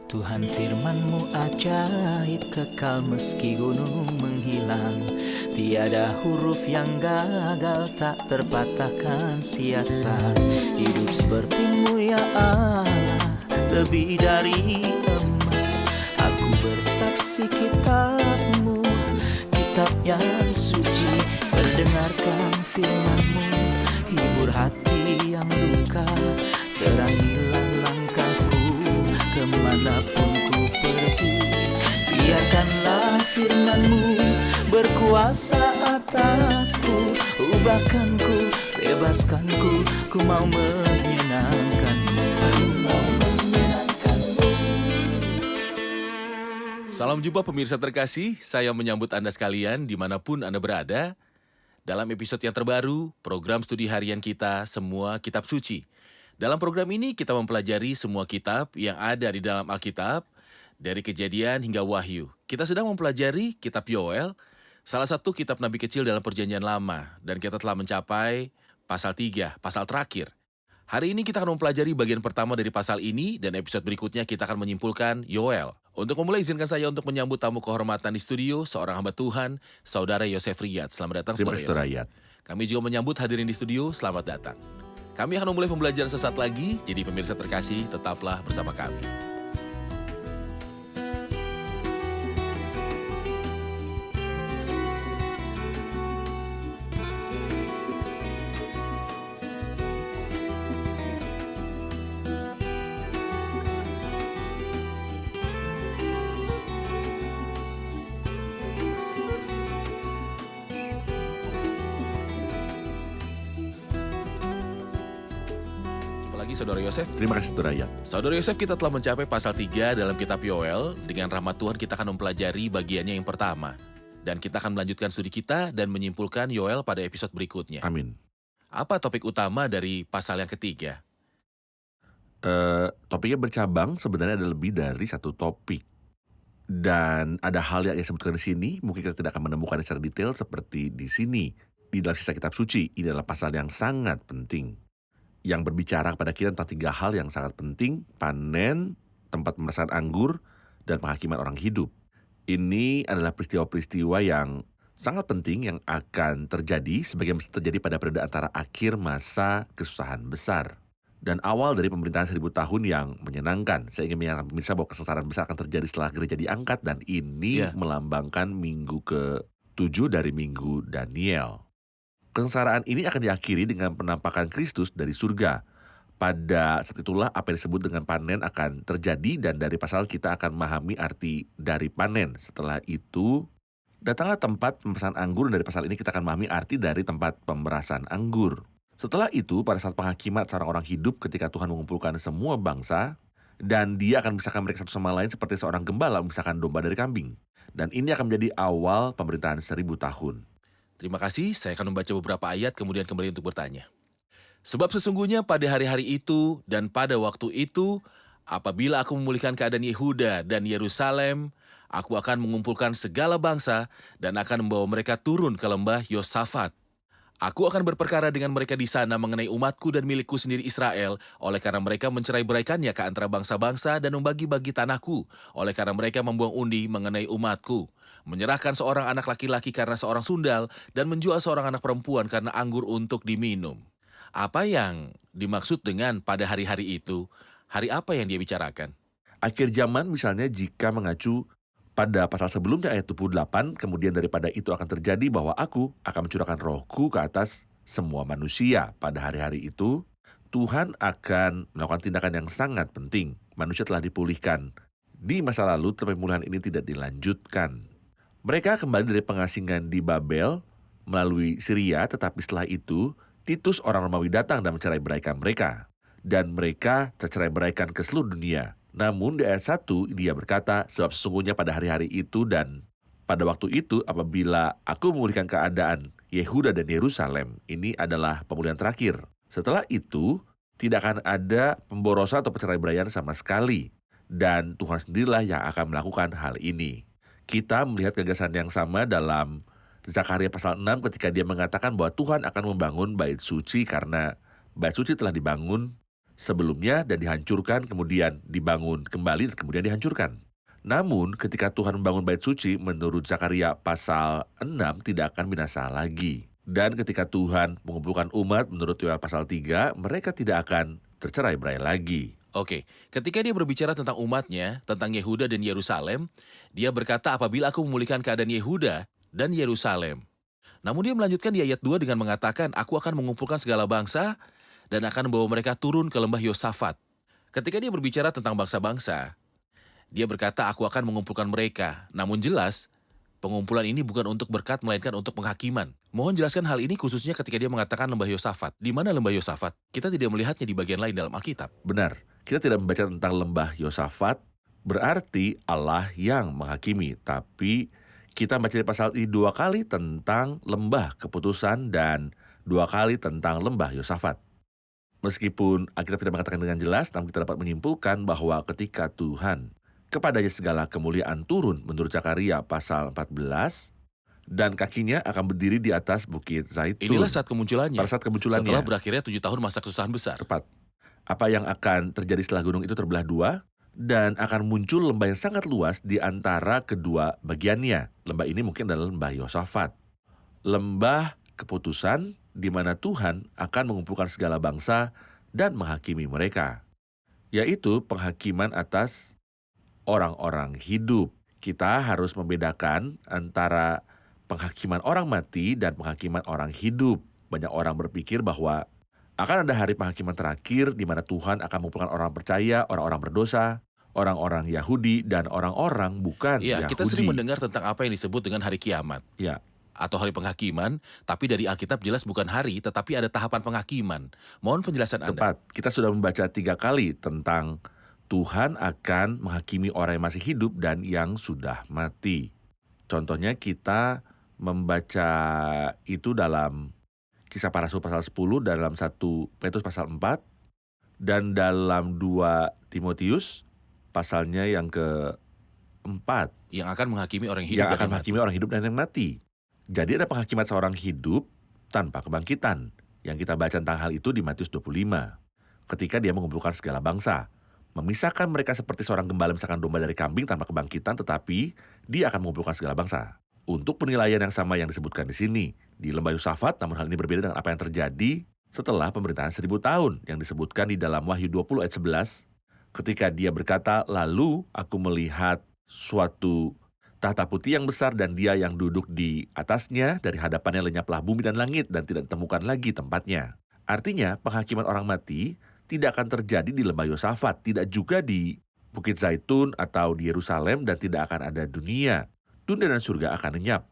Tuhan firman-Mu ajaib, kekal meski gunung menghilang. Tiada huruf yang gagal, tak terpatahkan siasat. Hidup seperti-Mu ya Allah, lebih dari emas. Aku bersaksi kitab-Mu, kitab yang suci. Mendengarkan firman-Mu, hibur hati yang luka. Terangilah langkahku kemanapun ku pergi. Biarkanlah firman-Mu berkuasa atasku. Ubahkanku, bebaskanku, ku mau menyenangkan-Mu. Aku mau menyenangkan-Mu. Salam jumpa pemirsa terkasih, saya menyambut Anda sekalian dimanapun Anda berada. Dalam episode yang terbaru, program studi harian kita, Semua Kitab Suci. Dalam program ini kita mempelajari semua kitab yang ada di dalam Alkitab, dari Kejadian hingga Wahyu. Kita sedang mempelajari kitab Yoel, salah satu kitab Nabi kecil dalam Perjanjian Lama, dan kita telah mencapai pasal 3, pasal terakhir. Hari ini kita akan mempelajari bagian pertama dari pasal ini, dan episode berikutnya kita akan menyimpulkan Yoel. Untuk memulai, izinkan saya untuk menyambut tamu kehormatan di studio, seorang hamba Tuhan, Saudara Yosef Riyad. Selamat datang, Terima Saudara kasih, Yosef. Riyad. Kami juga menyambut hadirin di studio, selamat datang. Kami akan memulai pembelajaran sesaat lagi, jadi pemirsa terkasih, tetaplah bersama kami. Saudara Yosef. Terima kasih, Saudara Riyad. Saudara Yosef, kita telah mencapai pasal 3 dalam kitab Yoel. Dengan rahmat Tuhan kita akan mempelajari bagiannya yang pertama. Dan kita akan melanjutkan studi kita dan menyimpulkan Yoel pada episode berikutnya. Amin. Apa topik utama dari pasal yang ketiga? Topiknya bercabang, sebenarnya ada lebih dari satu topik. Dan ada hal yang disebutkan di sini, mungkin kita tidak akan menemukan secara detail seperti di sini. Di dalam sisa kitab suci, ini adalah pasal yang sangat penting. Yang berbicara kepada kita tentang 3 hal yang sangat penting: panen, tempat pemerasan anggur, dan penghakiman orang hidup. Ini adalah peristiwa-peristiwa yang sangat penting yang akan terjadi sebagaimana terjadi pada periode antara akhir masa kesusahan besar dan awal dari pemerintahan 1000 tahun yang menyenangkan. Saya ingin mengingatkan pemirsa bahwa kesesaran besar akan terjadi setelah gereja diangkat, dan ini melambangkan minggu ke-7 dari minggu Daniel. Kesengsaraan ini akan diakhiri dengan penampakan Kristus dari surga. Pada saat itulah apa yang disebut dengan panen akan terjadi, dan dari pasal kita akan memahami arti dari panen. Setelah itu, datanglah tempat pemerasan anggur, dan dari pasal ini kita akan memahami arti dari tempat pemerasan anggur. Setelah itu, pada saat penghakiman seorang orang hidup ketika Tuhan mengumpulkan semua bangsa, dan dia akan memisahkan mereka satu sama lain seperti seorang gembala memisahkan domba dari kambing. Dan ini akan menjadi awal pemerintahan 1000 tahun. Terima kasih, saya akan membaca beberapa ayat kemudian kembali untuk bertanya. Sebab sesungguhnya pada hari-hari itu dan pada waktu itu, apabila aku memulihkan keadaan Yehuda dan Yerusalem, aku akan mengumpulkan segala bangsa dan akan membawa mereka turun ke lembah Yosafat. Aku akan berperkara dengan mereka di sana mengenai umatku dan milikku sendiri Israel, oleh karena mereka mencerai-beraikannya ke antara bangsa-bangsa dan membagi-bagi tanahku, oleh karena mereka membuang undi mengenai umatku, menyerahkan seorang anak laki-laki karena seorang sundal, dan menjual seorang anak perempuan karena anggur untuk diminum. Apa yang dimaksud dengan pada hari-hari itu? Hari apa yang dia bicarakan? Akhir zaman misalnya jika mengacu pada pasal sebelumnya ayat 28, kemudian daripada itu akan terjadi bahwa aku akan mencurahkan rohku ke atas semua manusia. Pada hari-hari itu, Tuhan akan melakukan tindakan yang sangat penting. Manusia telah dipulihkan di masa lalu, tetapi pemulihan ini tidak dilanjutkan. Mereka kembali dari pengasingan di Babel melalui Syria, tetapi setelah itu, Titus orang Romawi datang dan mencerai-beraikan mereka. Dan mereka tercerai-beraikan ke seluruh dunia. Namun di ayat 1 dia berkata, sebab sesungguhnya pada hari-hari itu dan pada waktu itu apabila aku memulihkan keadaan Yehuda dan Yerusalem, ini adalah pemulihan terakhir. Setelah itu tidak akan ada pemborosan atau perceraian sama sekali. Dan Tuhan sendirilah yang akan melakukan hal ini. Kita melihat gagasan yang sama dalam Zakaria pasal 6 ketika dia mengatakan bahwa Tuhan akan membangun bait suci karena bait suci telah dibangun sebelumnya dan dihancurkan, kemudian dibangun kembali dan kemudian dihancurkan. Namun ketika Tuhan membangun bait suci, menurut Zakaria pasal 6 tidak akan binasa lagi. Dan ketika Tuhan mengumpulkan umat menurut Yoel pasal 3, mereka tidak akan tercerai-berai lagi. Oke, ketika dia berbicara tentang umatnya, tentang Yehuda dan Yerusalem, dia berkata apabila aku memulihkan keadaan Yehuda dan Yerusalem. Namun dia melanjutkan di ayat 2 dengan mengatakan, aku akan mengumpulkan segala bangsa dan akan membawa mereka turun ke lembah Yosafat. Ketika dia berbicara tentang bangsa-bangsa, dia berkata, aku akan mengumpulkan mereka. Namun jelas, pengumpulan ini bukan untuk berkat, melainkan untuk penghakiman. Mohon jelaskan hal ini khususnya ketika dia mengatakan lembah Yosafat. Di mana lembah Yosafat? Kita tidak melihatnya di bagian lain dalam Alkitab. Benar, kita tidak membaca tentang lembah Yosafat, berarti Allah yang menghakimi. Tapi kita baca di pasal ini 2 kali tentang lembah keputusan dan 2 kali tentang lembah Yosafat. Meskipun Alkitab tidak mengatakan dengan jelas, namun kita dapat menyimpulkan bahwa ketika Tuhan kepadanya segala kemuliaan turun menurut Zakaria pasal 14, dan kakinya akan berdiri di atas bukit Zaitun. Inilah saat kemunculannya. Pada saat kemunculannya. Setelah berakhirnya 7 tahun masa kesusahan besar. Tepat. Apa yang akan terjadi setelah gunung itu terbelah 2, dan akan muncul lembah yang sangat luas di antara kedua bagiannya. Lembah ini mungkin adalah lembah Yosafat. Lembah keputusan di mana Tuhan akan mengumpulkan segala bangsa dan menghakimi mereka. Yaitu penghakiman atas orang-orang hidup. Kita harus membedakan antara penghakiman orang mati dan penghakiman orang hidup. Banyak orang berpikir bahwa akan ada hari penghakiman terakhir di mana Tuhan akan mengumpulkan orang percaya, orang-orang berdosa, orang-orang Yahudi, dan orang-orang bukan Iya, Yahudi. kita sering mendengar tentang apa yang disebut dengan hari kiamat. Ya, Atau hari penghakiman, tapi dari Alkitab jelas bukan hari, tetapi ada tahapan penghakiman. Mohon penjelasan Anda. tepat. Kita sudah membaca 3 kali tentang Tuhan akan menghakimi orang yang masih hidup dan yang sudah mati. Contohnya kita membaca itu dalam Kisah Para Rasul pasal 10, dalam 1 Petrus pasal 4, dan dalam 2 Timotius pasalnya yang ke-4. Yang akan menghakimi orang hidup Yang dan akan yang mati. menghakimi orang hidup dan yang mati. Jadi ada penghakiman seorang hidup tanpa kebangkitan. Yang kita baca tentang hal itu di Matius 25. Ketika dia mengumpulkan segala bangsa. Memisahkan mereka seperti seorang gembala misalkan domba dari kambing tanpa kebangkitan, tetapi dia akan mengumpulkan segala bangsa. Untuk penilaian yang sama yang disebutkan di sini, di lembah Yosafat, namun hal ini berbeda dengan apa yang terjadi setelah pemerintahan 1000 tahun yang disebutkan di dalam Wahyu 20 ayat 11, ketika dia berkata, lalu aku melihat suatu tahta putih yang besar dan dia yang duduk di atasnya, dari hadapannya lenyaplah bumi dan langit dan tidak ditemukan lagi tempatnya. Artinya penghakiman orang mati tidak akan terjadi di lembah Yosafat, tidak juga di Bukit Zaitun atau di Yerusalem, dan tidak akan ada dunia. Dunia dan surga akan lenyap.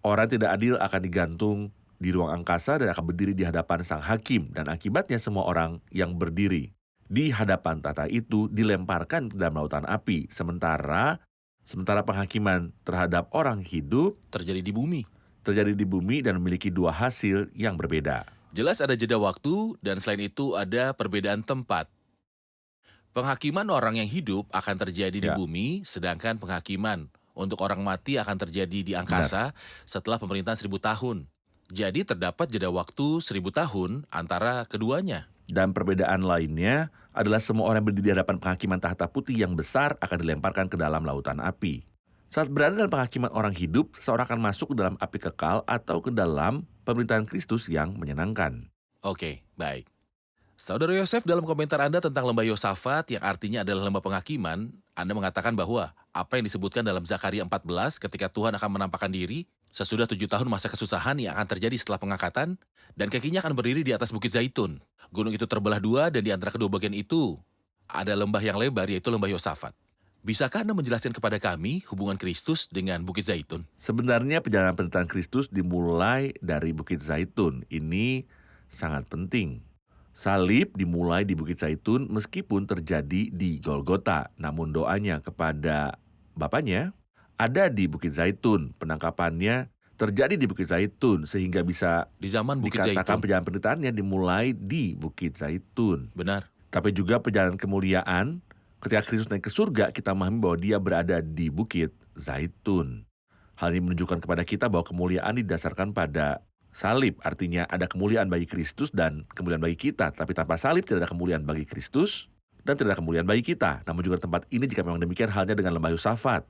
Orang tidak adil akan digantung di ruang angkasa dan akan berdiri di hadapan sang hakim, dan akibatnya semua orang yang berdiri di hadapan tahta itu dilemparkan ke dalam lautan api. Sementara penghakiman terhadap orang hidup Terjadi di bumi. terjadi di bumi dan memiliki 2 hasil yang berbeda. Jelas ada jeda waktu, dan selain itu ada perbedaan tempat. Penghakiman orang yang hidup akan terjadi di Ya. bumi, sedangkan penghakiman untuk orang mati akan terjadi di angkasa setelah pemerintahan 1000 tahun. Jadi terdapat jeda waktu 1000 tahun antara keduanya. Dan perbedaan lainnya adalah semua orang yang berdiri di hadapan penghakiman tahta putih yang besar akan dilemparkan ke dalam lautan api. Saat berada dalam penghakiman orang hidup, seseorang akan masuk ke dalam api kekal atau ke dalam pemerintahan Kristus yang menyenangkan. Oke, baik. Saudara Yosef, dalam komentar Anda tentang lembah Yosafat yang artinya adalah lembah penghakiman, Anda mengatakan bahwa apa yang disebutkan dalam Zakaria 14 ketika Tuhan akan menampakkan diri sesudah 7 tahun masa kesusahan yang akan terjadi setelah pengangkatan, dan kakinya akan berdiri di atas Bukit Zaitun. Gunung itu terbelah 2 dan di antara kedua bagian itu ada lembah yang lebar, yaitu lembah Yosafat. Bisakah Anda menjelaskan kepada kami hubungan Kristus dengan Bukit Zaitun? Sebenarnya perjalanan penderitaan Kristus dimulai dari Bukit Zaitun. Ini sangat penting. Salib dimulai di Bukit Zaitun meskipun terjadi di Golgota. Namun doanya kepada Bapaknya ada di Bukit Zaitun. Penangkapannya terjadi di Bukit Zaitun sehingga bisa Di zaman Bukit dikatakan Zaitun. perjalanan penderitaannya dimulai di Bukit Zaitun. Benar. Tapi juga perjalanan kemuliaan, ketika Kristus naik ke surga, kita memahami bahwa dia berada di Bukit Zaitun. Hal ini menunjukkan kepada kita bahwa kemuliaan didasarkan pada salib, artinya ada kemuliaan bagi Kristus dan kemuliaan bagi kita. Tapi tanpa salib tidak ada kemuliaan bagi Kristus dan tidak ada kemuliaan bagi kita. Namun juga tempat ini jika memang demikian halnya dengan lembah Yosafat.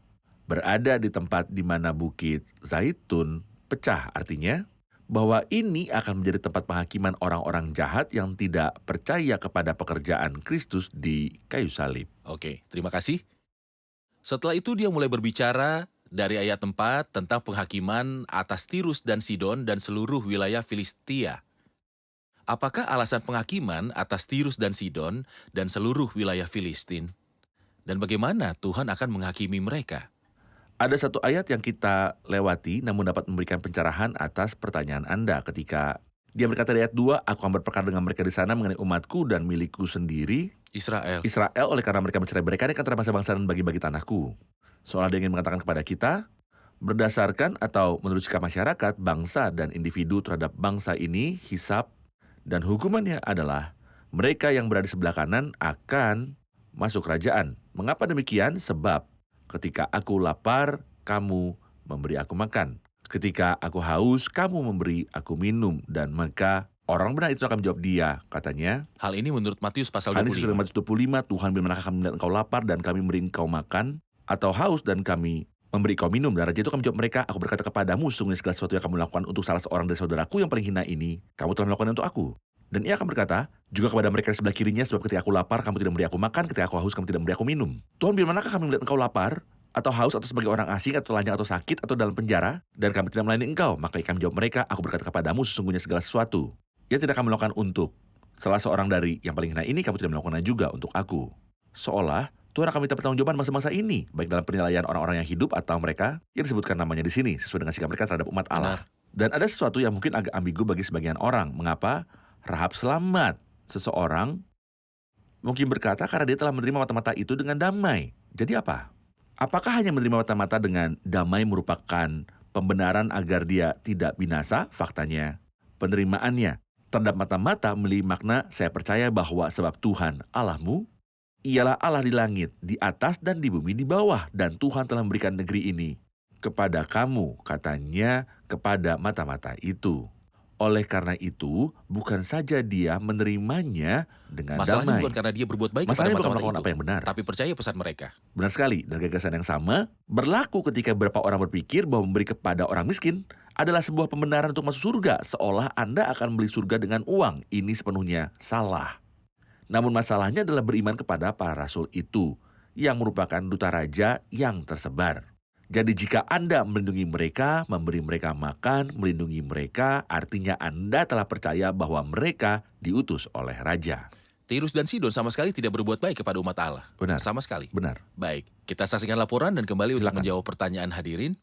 Berada di tempat di mana bukit Zaitun pecah, artinya bahwa ini akan menjadi tempat penghakiman orang-orang jahat yang tidak percaya kepada pekerjaan Kristus di kayu salib. Oke, terima kasih. Setelah itu dia mulai berbicara dari ayat 4 tentang penghakiman atas Tirus dan Sidon dan seluruh wilayah Filistia. Apakah alasan penghakiman atas Tirus dan Sidon dan seluruh wilayah Filistin? Dan bagaimana Tuhan akan menghakimi mereka? Ada satu ayat yang kita lewati namun dapat memberikan pencerahan atas pertanyaan Anda ketika dia berkata di ayat 2, aku akan berperkara dengan mereka di sana mengenai umatku dan milikku sendiri, Israel. Israel, oleh karena mereka mencerai-beraikan antara bangsa-bangsa dan bagi-bagi tanahku. Seolah dia ingin mengatakan kepada kita, berdasarkan atau menurut sikap masyarakat, bangsa dan individu terhadap bangsa ini, hisab dan hukumannya adalah mereka yang berada di sebelah kanan akan masuk kerajaan. Mengapa demikian? Sebab ketika aku lapar, kamu memberi aku makan. Ketika aku haus, kamu memberi aku minum. Dan maka orang benar itu akan menjawab dia, katanya. Hal ini menurut Matius pasal Hal ini sesuai 25. dengan Matius 25, Tuhan bila kami melihat engkau lapar dan kami memberi engkau makan, atau haus dan kami memberi kau minum. Dan raja itu akan menjawab mereka, aku berkata kepadamu, sesungguhnya segala sesuatu yang kamu lakukan untuk salah seorang dari saudaraku yang paling hina ini, kamu telah melakukannya untuk aku. Dan ia akan berkata, juga kepada mereka di sebelah kirinya, sebab ketika aku lapar, kamu tidak memberi aku makan, ketika aku haus, kamu tidak memberi aku minum. Tuhan, bila manakah kami melihat engkau lapar, atau haus, atau sebagai orang asing, atau telanjang, atau sakit, atau dalam penjara, dan kami tidak melayani engkau? Maka ia akan menjawab mereka, aku berkata kepadamu, sesungguhnya segala sesuatu yang tidak kami lakukan untuk salah seorang dari yang paling hina ini, kamu tidak melakukannya juga untuk aku. Seolah Tuhan akan minta pertanggungjawaban masa-masa ini, baik dalam penilaian orang-orang yang hidup atau mereka yang disebutkan namanya di sini, sesuai dengan sikap mereka terhadap umat Allah. Dan ada sesuatu yang mungkin agak ambigu bagi sebagian orang. Mengapa Rahab selamat? Seseorang mungkin berkata karena dia telah menerima mata-mata itu dengan damai. Jadi apa? Apakah hanya menerima mata-mata dengan damai merupakan pembenaran agar dia tidak binasa? Faktanya, penerimaannya terhadap mata-mata memiliki makna saya percaya bahwa sebab Tuhan Allahmu ialah Allah di langit, di atas dan di bumi di bawah. Dan Tuhan telah memberikan negeri ini kepada kamu, katanya kepada mata-mata itu. Oleh karena itu, bukan saja dia menerimanya dengan Masalahnya damai. bukan karena dia berbuat baik Masalahnya kepada bukan melakukan mata-mata apa yang benar. tapi percaya pesan mereka. Benar sekali, dan gagasan yang sama berlaku ketika beberapa orang berpikir bahwa memberi kepada orang miskin adalah sebuah pembenaran untuk masuk surga, seolah Anda akan membeli surga dengan uang. Ini sepenuhnya salah. Namun masalahnya adalah beriman kepada para rasul itu, yang merupakan duta raja yang tersebar. Jadi jika Anda melindungi mereka, memberi mereka makan, melindungi mereka, artinya Anda telah percaya bahwa mereka diutus oleh raja. Tirus dan Sidon sama sekali tidak berbuat baik kepada umat Allah. Benar. Sama sekali. Benar. Baik, kita saksikan laporan dan kembali untuk Silakan. menjawab pertanyaan hadirin.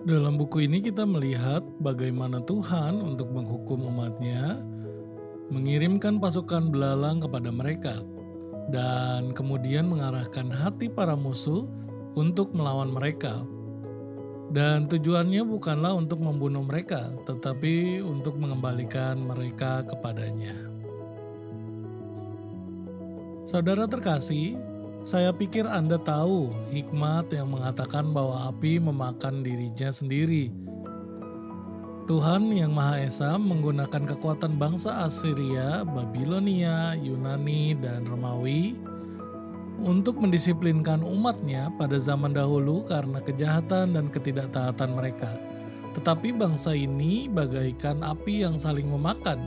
Dalam buku ini kita melihat bagaimana Tuhan untuk menghukum umatnya, mengirimkan pasukan belalang kepada mereka, dan kemudian mengarahkan hati para musuh untuk melawan mereka. Dan tujuannya bukanlah untuk membunuh mereka, tetapi untuk mengembalikan mereka kepadanya. Saudara terkasih, saya pikir Anda tahu hikmat yang mengatakan bahwa api memakan dirinya sendiri. Tuhan yang Maha Esa menggunakan kekuatan bangsa Assyria, Babilonia, Yunani, dan Romawi untuk mendisiplinkan umatnya pada zaman dahulu karena kejahatan dan ketidaktaatan mereka. Tetapi bangsa ini bagaikan api yang saling memakan.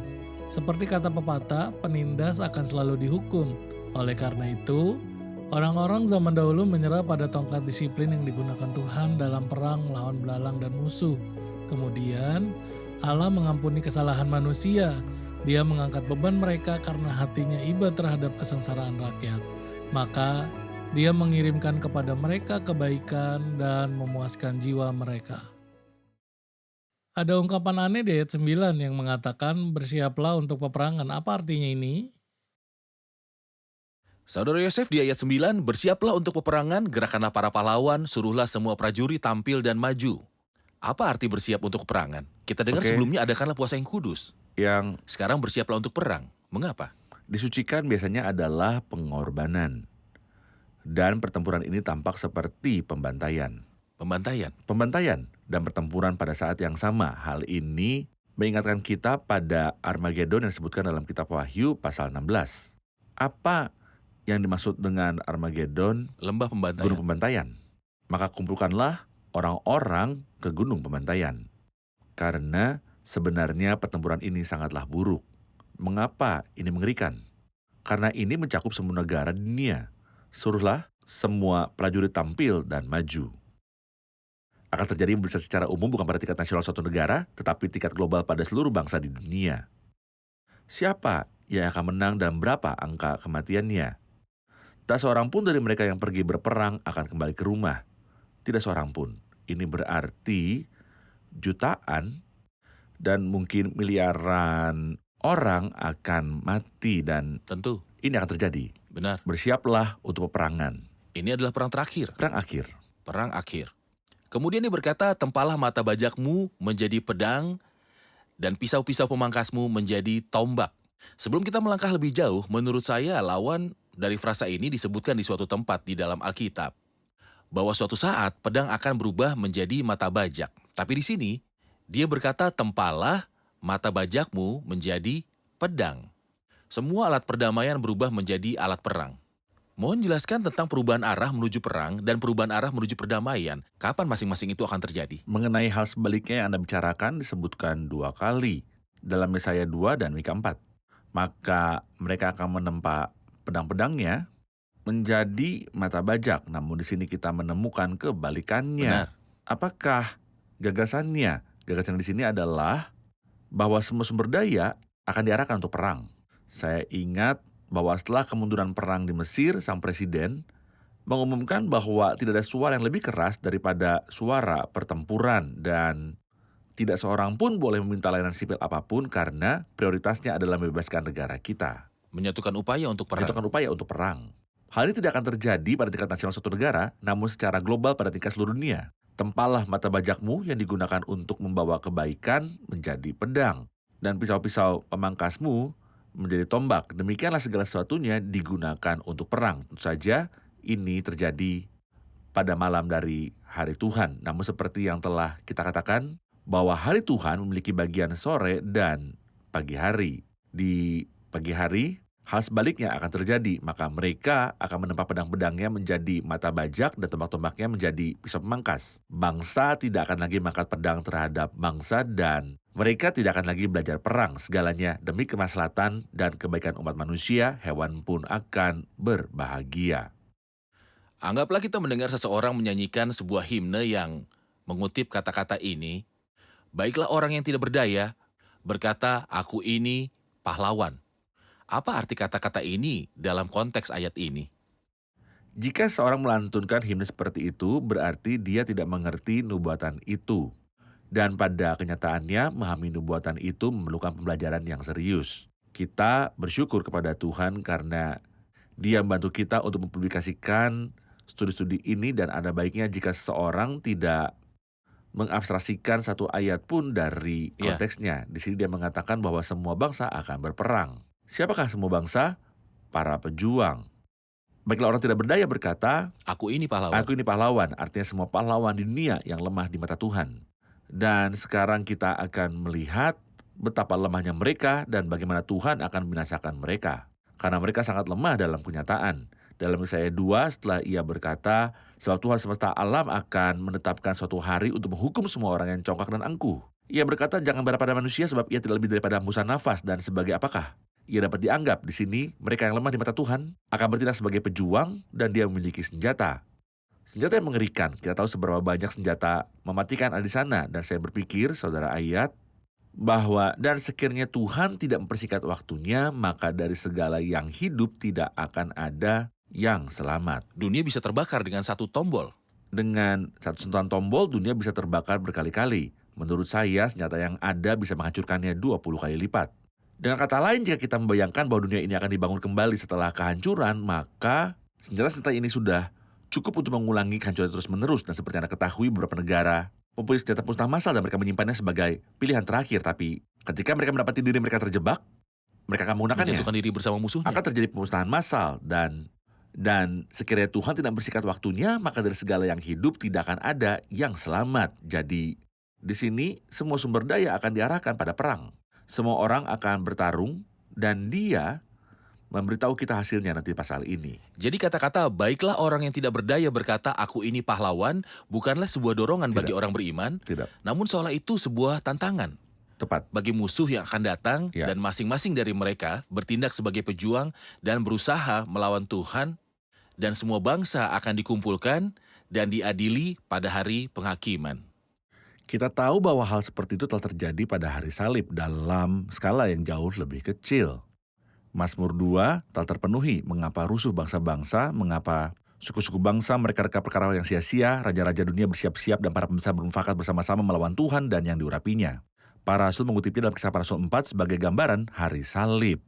Seperti kata pepatah, penindas akan selalu dihukum. Oleh karena itu, orang-orang zaman dahulu menyerah pada tongkat disiplin yang digunakan Tuhan dalam perang melawan belalang dan musuh. Kemudian, Allah mengampuni kesalahan manusia. Dia mengangkat beban mereka karena hatinya iba terhadap kesengsaraan rakyat. Maka, Dia mengirimkan kepada mereka kebaikan dan memuaskan jiwa mereka. Ada ungkapan aneh di ayat 9 yang mengatakan, bersiaplah untuk peperangan. Apa artinya ini? Saudara Yosef di ayat 9, bersiaplah untuk peperangan, gerakanlah para pahlawan, suruhlah semua prajurit tampil dan maju. Apa arti bersiap untuk peperangan? Kita dengar Oke. sebelumnya adakanlah puasa yang kudus. Yang Sekarang bersiaplah untuk perang. Mengapa? disucikan biasanya adalah pengorbanan. Dan pertempuran ini tampak seperti pembantaian. pembantaian dan pertempuran pada saat yang sama. Hal ini mengingatkan kita pada Armageddon yang disebutkan dalam kitab Wahyu pasal 16. Apa yang dimaksud dengan Armageddon? Lembah pembantaian. Gunung pembantaian. Maka kumpulkanlah orang-orang ke gunung pembantaian. Karena sebenarnya pertempuran ini sangatlah buruk. Mengapa ini mengerikan? Karena ini mencakup semua negara di dunia. Suruhlah semua prajurit tampil dan maju. Akan terjadi bisa secara umum bukan pada tingkat nasional suatu negara, tetapi tingkat global pada seluruh bangsa di dunia. Siapa yang akan menang dan berapa angka kematiannya? Tak seorang pun dari mereka yang pergi berperang akan kembali ke rumah. Tidak seorang pun. Ini berarti jutaan dan mungkin miliaran orang akan mati dan Tentu, ini akan terjadi. benar. Bersiaplah untuk peperangan. Ini adalah perang terakhir, Perang akhir. perang akhir. Kemudian dia berkata, tempalah mata bajakmu menjadi pedang dan pisau-pisau pemangkasmu menjadi tombak. Sebelum kita melangkah lebih jauh, menurut saya lawan dari frasa ini disebutkan di suatu tempat di dalam Alkitab. Bahwa suatu saat pedang akan berubah menjadi mata bajak. Tapi di sini, dia berkata tempalah mata bajakmu menjadi pedang. Semua alat perdamaian berubah menjadi alat perang. Mohon jelaskan tentang perubahan arah menuju perang dan perubahan arah menuju perdamaian. Kapan masing-masing itu akan terjadi? Mengenai hal sebaliknya yang Anda bicarakan disebutkan 2 kali dalam Yesaya 2 dan Mika 4. Maka mereka akan menempa pedang-pedangnya menjadi mata bajak. Namun di sini kita menemukan kebalikannya. Benar. Apakah gagasannya? Gagasan di sini adalah bahwa semua sumber daya akan diarahkan untuk perang. Saya ingat bahwa setelah kemunduran perang di Mesir, sang presiden mengumumkan bahwa tidak ada suara yang lebih keras daripada suara pertempuran dan tidak seorang pun boleh meminta layanan sipil apapun karena prioritasnya adalah membebaskan negara kita. Menyatukan upaya untuk perang. Itu kan upaya untuk perang. Hal ini tidak akan terjadi pada tingkat nasional suatu negara, namun secara global pada tingkat seluruh dunia. Tempalah mata bajakmu yang digunakan untuk membawa kebaikan menjadi pedang, dan pisau-pisau pemangkasmu menjadi tombak. Demikianlah segala sesuatunya digunakan untuk perang. Tentu saja ini terjadi pada malam dari hari Tuhan. Namun seperti yang telah kita katakan, bahwa hari Tuhan memiliki bagian sore dan pagi hari. Di pagi hari, hal sebaliknya akan terjadi. Maka mereka akan menempa pedang-pedangnya menjadi mata bajak dan tombak-tombaknya menjadi pisau pemangkas. Bangsa tidak akan lagi mengangkat pedang terhadap bangsa dan mereka tidak akan lagi belajar perang. Segalanya demi kemaslahatan dan kebaikan umat manusia, hewan pun akan berbahagia. Anggaplah kita mendengar seseorang menyanyikan sebuah himne yang mengutip kata-kata ini. Baiklah orang yang tidak berdaya berkata, aku ini pahlawan. Apa arti kata-kata ini dalam konteks ayat ini? Jika seorang melantunkan himne seperti itu, berarti dia tidak mengerti nubuatan itu. Dan pada kenyataannya, memahami nubuatan itu memerlukan pembelajaran yang serius. Kita bersyukur kepada Tuhan karena Dia membantu kita untuk mempublikasikan studi-studi ini dan ada baiknya jika seseorang tidak mengabstraksikan satu ayat pun dari konteksnya. Di sini dia mengatakan bahwa semua bangsa akan berperang. Siapakah semua bangsa? Para pejuang. Baiklah orang tidak berdaya berkata, Aku ini pahlawan. aku ini pahlawan. Artinya semua pahlawan di dunia yang lemah di mata Tuhan. Dan sekarang kita akan melihat betapa lemahnya mereka dan bagaimana Tuhan akan membinasakan mereka. Karena mereka sangat lemah dalam kenyataan. Dalam Yesaya 2 setelah ia berkata, sebab Tuhan semesta alam akan menetapkan suatu hari untuk menghukum semua orang yang congkak dan angkuh. Ia berkata jangan berharap pada manusia sebab ia tidak lebih daripada hembusan nafas dan sebagai apakah? Ia dapat dianggap di sini mereka yang lemah di mata Tuhan akan bertindak sebagai pejuang dan dia memiliki senjata. Senjata yang mengerikan, kita tahu seberapa banyak senjata mematikan ada di sana. Dan saya berpikir, saudara ayat, bahwa dan sekiranya Tuhan tidak mempersingkat waktunya, maka dari segala yang hidup tidak akan ada yang selamat. Dunia bisa terbakar dengan satu tombol. Dengan satu sentuhan tombol, dunia bisa terbakar berkali-kali. Menurut saya, senjata yang ada bisa menghancurkannya 20 kali lipat. Dengan kata lain, jika kita membayangkan bahwa dunia ini akan dibangun kembali setelah kehancuran, maka senjata-senjata ini sudah cukup untuk mengulangi kehancuran terus-menerus. Dan seperti Anda ketahui, beberapa negara mempunyai senjata musnah massal dan mereka menyimpannya sebagai pilihan terakhir. Tapi ketika mereka mendapati diri mereka terjebak, mereka akan menggunakannya. Menjatuhkan diri bersama musuhnya. Akan terjadi pemusnahan massal dan Dan sekiranya Tuhan tidak bersingkat waktunya, maka dari segala yang hidup tidak akan ada yang selamat. Jadi, di sini semua sumber daya akan diarahkan pada perang. Semua orang akan bertarung, dan dia memberitahu kita hasilnya nanti pasal ini. Jadi kata-kata baiklah orang yang tidak berdaya berkata aku ini pahlawan bukanlah sebuah dorongan bagi Tidak. orang beriman, Tidak, namun seolah itu sebuah tantangan tepat. bagi musuh yang akan datang Ya. dan masing-masing dari mereka bertindak sebagai pejuang dan berusaha melawan Tuhan dan semua bangsa akan dikumpulkan dan diadili pada hari penghakiman. Kita tahu bahwa hal seperti itu telah terjadi pada hari salib dalam skala yang jauh lebih kecil. Mazmur 2 telah terpenuhi mengapa rusuh bangsa-bangsa, mengapa suku-suku bangsa mereka-reka perkara yang sia-sia, raja-raja dunia bersiap-siap dan para pembesar bermufakat bersama-sama melawan Tuhan dan yang diurapinya. Para rasul mengutipnya dalam Kisah Para Rasul 4 sebagai gambaran hari salib.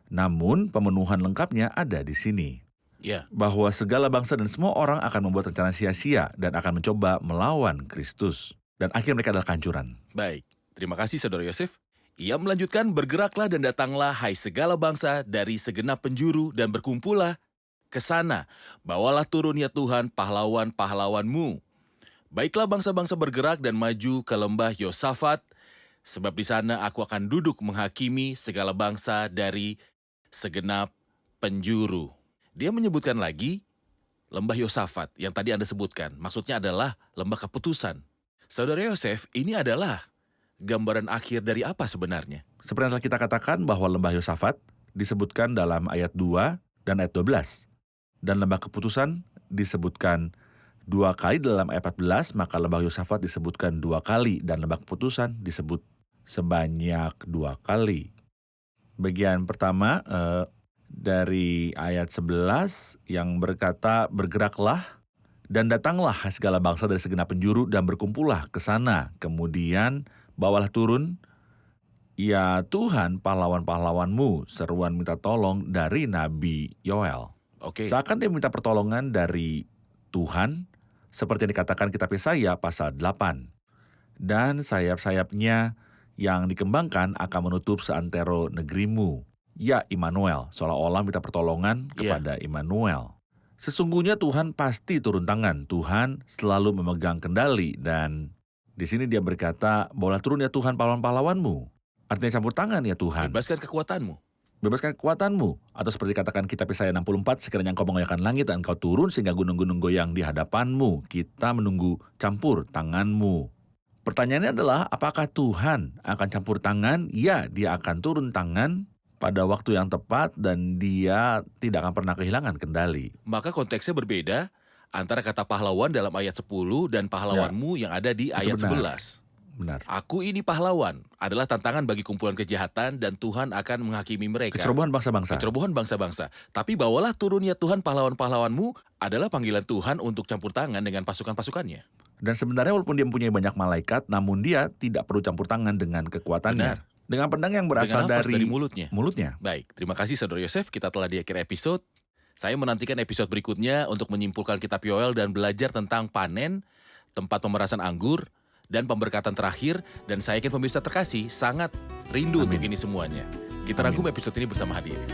Namun pemenuhan lengkapnya ada di sini. Ya, Bahwa segala bangsa dan semua orang akan membuat rencana sia-sia dan akan mencoba melawan Kristus. Dan akhir mereka adalah kehancuran. baik. Terima kasih Saudara Yosef. Ia melanjutkan, bergeraklah dan datanglah hai segala bangsa dari segenap penjuru dan berkumpullah ke sana. Bawalah turun ya Tuhan pahlawan-pahlawanmu. Baiklah bangsa-bangsa bergerak dan maju ke lembah Yosafat, sebab di sana aku akan duduk menghakimi segala bangsa dari segenap penjuru. Dia menyebutkan lagi lembah Yosafat yang tadi Anda sebutkan. Maksudnya adalah lembah keputusan. Saudara Yosef, ini adalah gambaran akhir dari apa sebenarnya? Seperti yang telah kita katakan bahwa lembah Yosafat disebutkan dalam ayat 2 dan ayat 12. Dan lembah keputusan disebutkan 2 kali dalam ayat 14, maka lembah Yosafat disebutkan 2 kali dan lembah keputusan disebut sebanyak 2 kali. Bagian pertama dari ayat 11 yang berkata, bergeraklah dan datanglah segala bangsa dari segenap penjuru dan berkumpullah ke sana. Kemudian bawalah turun, ya Tuhan pahlawan-pahlawanmu, seruan minta tolong dari Nabi Yoel. Oke, Seakan dia minta pertolongan dari Tuhan, seperti yang dikatakan kitab Yesaya pasal 8. Dan sayap-sayapnya yang dikembangkan akan menutup seantero negerimu. Ya Immanuel, seolah-olah minta pertolongan Iya. kepada Immanuel. Sesungguhnya Tuhan pasti turun tangan, Tuhan selalu memegang kendali dan di sini dia berkata, bawalah turun ya Tuhan pahlawan-pahlawanmu. Artinya campur tangan ya Tuhan. bebaskan kekuatanmu. Bebaskan kekuatanmu. Atau seperti katakan kitab Yesaya 64, sekiranya engkau mengoyakkan langit dan engkau turun sehingga gunung-gunung goyang di hadapanmu. Kita menunggu campur tanganmu. Pertanyaannya adalah, apakah Tuhan akan campur tangan? Ya, dia akan turun tangan pada waktu yang tepat dan dia tidak akan pernah kehilangan kendali. Maka konteksnya berbeda antara kata pahlawan dalam ayat 10 dan pahlawanmu yang ada di ayat benar. 11. Benar. Aku ini pahlawan adalah tantangan bagi kumpulan kejahatan dan Tuhan akan menghakimi mereka. Kecerobohan bangsa-bangsa. Kecerobohan bangsa-bangsa. Tapi bawalah turun ya Tuhan pahlawan-pahlawanmu adalah panggilan Tuhan untuk campur tangan dengan pasukan-pasukannya. Dan sebenarnya walaupun dia mempunyai banyak malaikat, namun dia tidak perlu campur tangan dengan kekuatannya. Benar. Dengan pedang yang berasal Dengan nafas dari mulutnya. Baik, terima kasih Saudara Yosef. Kita telah di akhir episode. Saya menantikan episode berikutnya untuk menyimpulkan kitab Yoel dan belajar tentang panen, tempat pemerasan anggur, dan pemberkatan terakhir. Dan saya yakin pemirsa terkasih sangat rindu Amin. untuk ini semuanya. Kita Amin. rangkum episode ini bersama hadirin.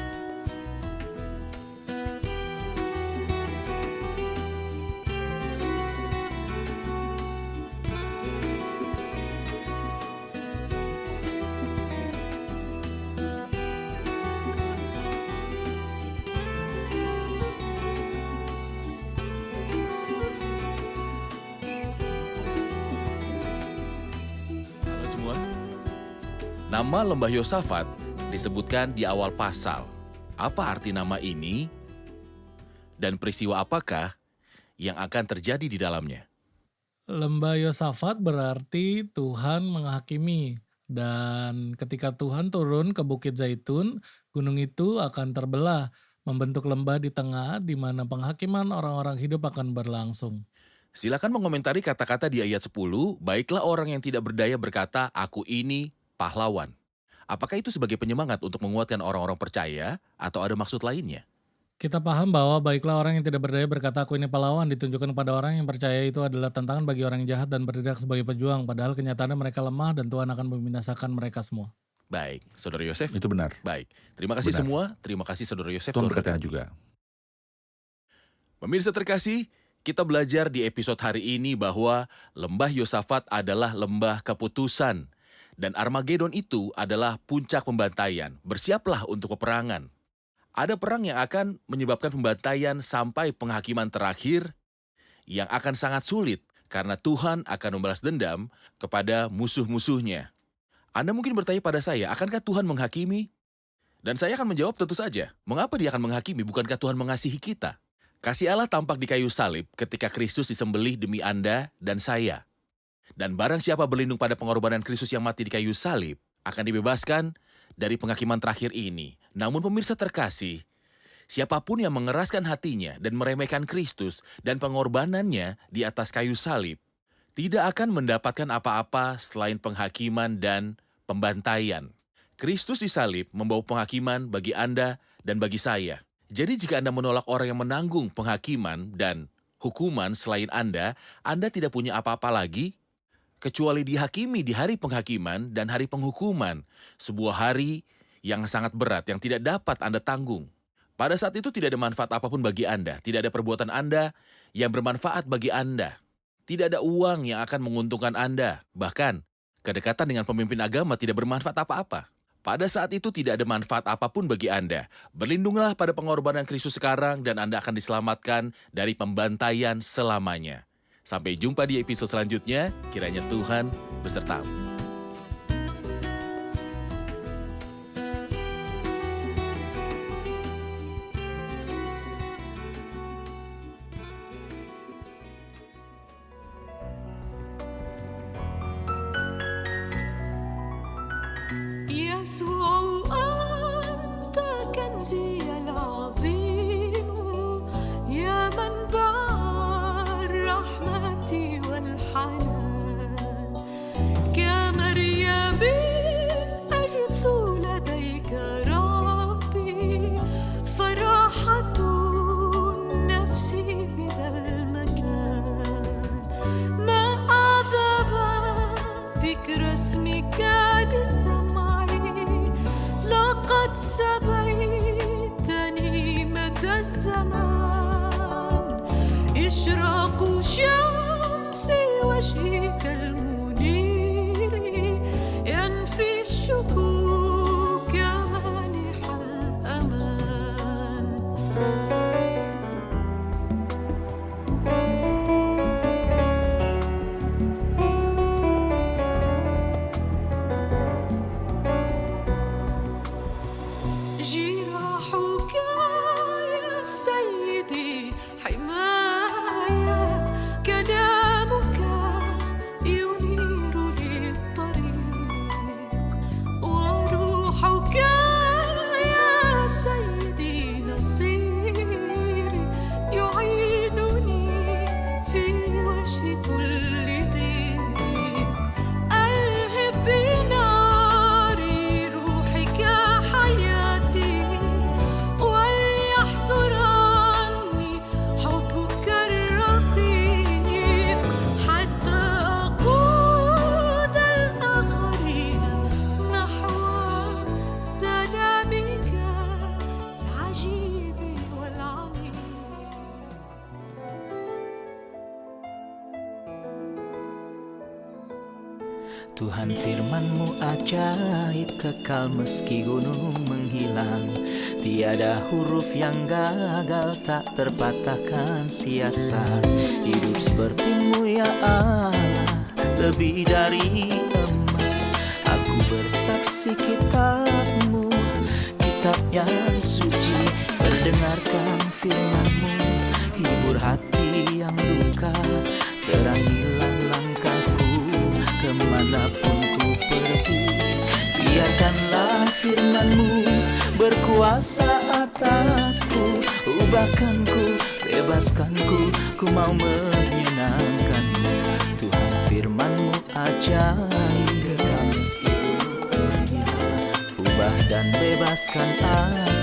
Halo semua. Nama lembah Yosafat disebutkan di awal pasal. Apa arti nama ini? Dan peristiwa apakah yang akan terjadi di dalamnya? Lembah Yosafat berarti Tuhan menghakimi. Dan ketika Tuhan turun ke Bukit Zaitun, gunung itu akan terbelah, membentuk lembah di tengah di mana penghakiman orang-orang hidup akan berlangsung. Silakan mengomentari kata-kata di ayat 10, baiklah orang yang tidak berdaya berkata, aku ini pahlawan. Apakah itu sebagai penyemangat untuk menguatkan orang-orang percaya atau ada maksud lainnya? Kita paham bahwa baiklah orang yang tidak berdaya berkata aku ini pahlawan ditunjukkan pada orang yang percaya itu adalah tantangan bagi orang yang jahat dan bertindak sebagai pejuang. Padahal kenyataannya mereka lemah dan Tuhan akan membinasakan mereka semua. Baik, Saudara Yosef. Itu benar. Baik, terima kasih Benar. semua. Terima kasih Saudara Yosef. Tuhan Tuhan berkatnya berkati. juga. Pemirsa terkasih, kita belajar di episode hari ini bahwa lembah Yosafat adalah lembah keputusan dan Armageddon itu adalah puncak pembantaian. Bersiaplah untuk peperangan. Ada perang yang akan menyebabkan pembantaian sampai penghakiman terakhir yang akan sangat sulit karena Tuhan akan membalas dendam kepada musuh-musuhnya. Anda mungkin bertanya pada saya, akankah Tuhan menghakimi? Dan saya akan menjawab tentu saja, mengapa dia akan menghakimi? Bukankah Tuhan mengasihi kita? Kasih Allah tampak di kayu salib ketika Kristus disembelih demi Anda dan saya. Dan barang siapa berlindung pada pengorbanan Kristus yang mati di kayu salib, akan dibebaskan dari penghakiman terakhir ini. Namun pemirsa terkasih, siapapun yang mengeraskan hatinya dan meremehkan Kristus dan pengorbanannya di atas kayu salib, tidak akan mendapatkan apa-apa selain penghakiman dan pembantaian. Kristus disalib membawa penghakiman bagi Anda dan bagi saya. Jadi jika Anda menolak orang yang menanggung penghakiman dan hukuman selain Anda tidak punya apa-apa lagi, kecuali dihakimi di hari penghakiman dan hari penghukuman, sebuah hari yang sangat berat yang tidak dapat Anda tanggung. Pada saat itu tidak ada manfaat apapun bagi Anda, tidak ada perbuatan Anda yang bermanfaat bagi Anda. Tidak ada uang yang akan menguntungkan Anda, bahkan kedekatan dengan pemimpin agama tidak bermanfaat apa-apa. Pada saat itu tidak ada manfaat apapun bagi Anda. Berlindunglah pada pengorbanan Kristus sekarang dan Anda akan diselamatkan dari pembantaian selamanya. Sampai jumpa di episode selanjutnya, kiranya Tuhan besertamu. يسوع أنت كنزي العظيم يا منبع الرحمة والحنان كمريم أجثو لديك ربي فرحة النفس بذا المكان ما أعذب ذكر اسمك للسماء لقد سبيتني مدى الزمان إشراق شمس وجهك المنير ينفي الشكوك مانحا أمان جراحك يا سيدي حماية كلامك ينير لي الطريق وروحك يا سيدي نصيري يعينني في وجه كل ضيق ألهب بنار روحك حياتي وليحصر عني حبك الرقيق حتى أقود الآخرين نحو سلامك العجيب والعميق Tuhan firman-Mu ajaib kekal meski gunung menghilang. Tiada huruf yang gagal tak terpatahkan sia-sia. Hidup seperti-Mu ya Allah, lebih dari emas. Aku bersaksi kitab-Mu, kitab yang suci. Terdengarkan firman-Mu, hibur hati yang duka. Terangilah langkahku kemanapun ku pergi. Biarkanlah firman-Mu berkuasa atasku. Ubahkanku, bebaskanku, ku mau menyenangkan-Mu. Tuhan firman-Mu ajaib, kekal meski gunung. Ubah dan bebaskan aku.